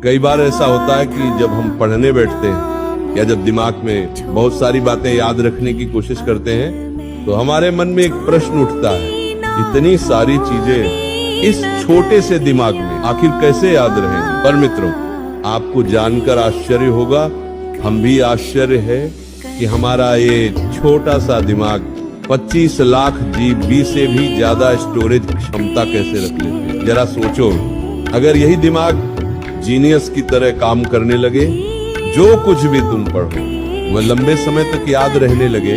कई बार ऐसा होता है कि जब हम पढ़ने बैठते हैं या जब दिमाग में बहुत सारी बातें याद रखने की कोशिश करते हैं तो हमारे मन में एक प्रश्न उठता है, इतनी सारी चीजें इस छोटे से दिमाग में आखिर कैसे याद रहेंगी। पर मित्रों, आपको जानकर आश्चर्य होगा, हम भी आश्चर्य है कि हमारा ये छोटा सा दिमाग 25 लाख GB से भी ज्यादा स्टोरेज क्षमता कैसे रख लेते हैं। जरा सोचो, अगर यही दिमाग जीनियस की तरह काम करने लगे, जो कुछ भी तुम पढ़ो वह लंबे समय तक याद रहने लगे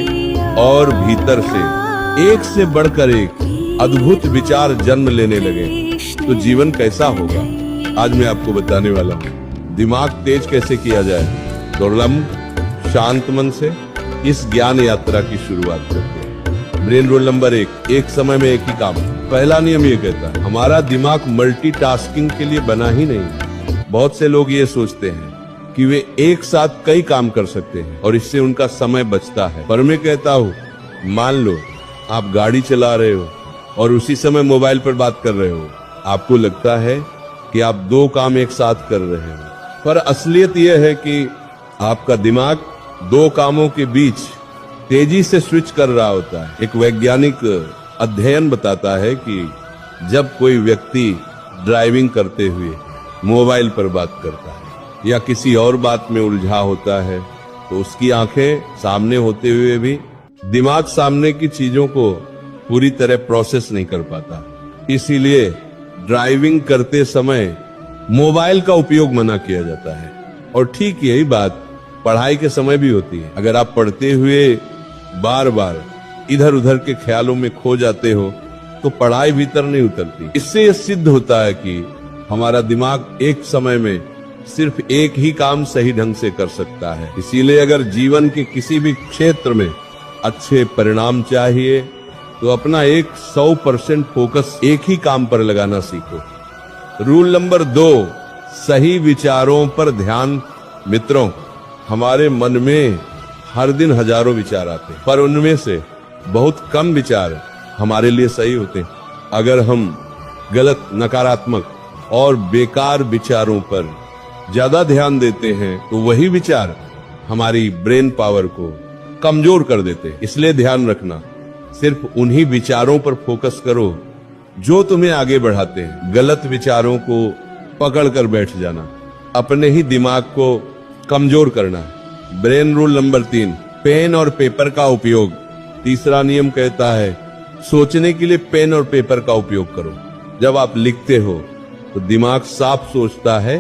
और भीतर से एक से बढ़कर एक अद्भुत विचार जन्म लेने लगे, तो जीवन कैसा होगा, आज मैं आपको बताने वाला हूँ। दिमाग तेज कैसे किया जाए, तो लंब शांत मन से इस ज्ञान यात्रा की शुरुआत करते हैं। ब्रेन रूल नंबर 1, एक समय में एक ही काम। पहला नियम ये कहता है, हमारा दिमाग मल्टीटास्किंग के लिए बना ही नहीं। बहुत से लोग ये सोचते हैं कि वे एक साथ कई काम कर सकते हैं और इससे उनका समय बचता है। पर मैं कहता हूँ, मान लो आप गाड़ी चला रहे हो और उसी समय मोबाइल पर बात कर रहे हो, आपको लगता है कि आप 2 काम एक साथ कर रहे हो, पर असलियत यह है कि आपका दिमाग 2 कामों के बीच तेजी से स्विच कर रहा होता है। एक वैज्ञानिक अध्ययन बताता है कि जब कोई व्यक्ति ड्राइविंग करते हुए मोबाइल पर बात करता है या किसी और बात में उलझा होता है, तो उसकी आंखें सामने होते हुए भी दिमाग सामने की चीजों को पूरी तरह प्रोसेस नहीं कर पाता। इसीलिए ड्राइविंग करते समय मोबाइल का उपयोग मना किया जाता है। और ठीक यही बात पढ़ाई के समय भी होती है। अगर आप पढ़ते हुए बार बार इधर उधर के ख्यालों में खो जाते हो तो पढ़ाई भीतर नहीं उतरती। इससे यह सिद्ध होता है कि हमारा दिमाग एक समय में सिर्फ एक ही काम सही ढंग से कर सकता है। इसीलिए अगर जीवन के किसी भी क्षेत्र में अच्छे परिणाम चाहिए तो अपना 100% फोकस एक ही काम पर लगाना सीखो। रूल नंबर 2, सही विचारों पर ध्यान। मित्रों, हमारे मन में हर दिन हजारों विचार आते हैं, पर उनमें से बहुत कम विचार हमारे लिए सही होते हैं। अगर हम गलत, नकारात्मक और बेकार विचारों पर ज्यादा ध्यान देते हैं तो वही विचार हमारी ब्रेन पावर को कमजोर कर देते हैं। इसलिए ध्यान रखना, सिर्फ उन्हीं विचारों पर फोकस करो जो तुम्हें आगे बढ़ाते हैं। गलत विचारों को पकड़ कर बैठ जाना अपने ही दिमाग को कमजोर करना। ब्रेन रूल नंबर 3, पेन और पेपर का उपयोग। तीसरा नियम कहता है, सोचने के लिए पेन और पेपर का उपयोग करो। जब आप लिखते हो तो दिमाग साफ सोचता है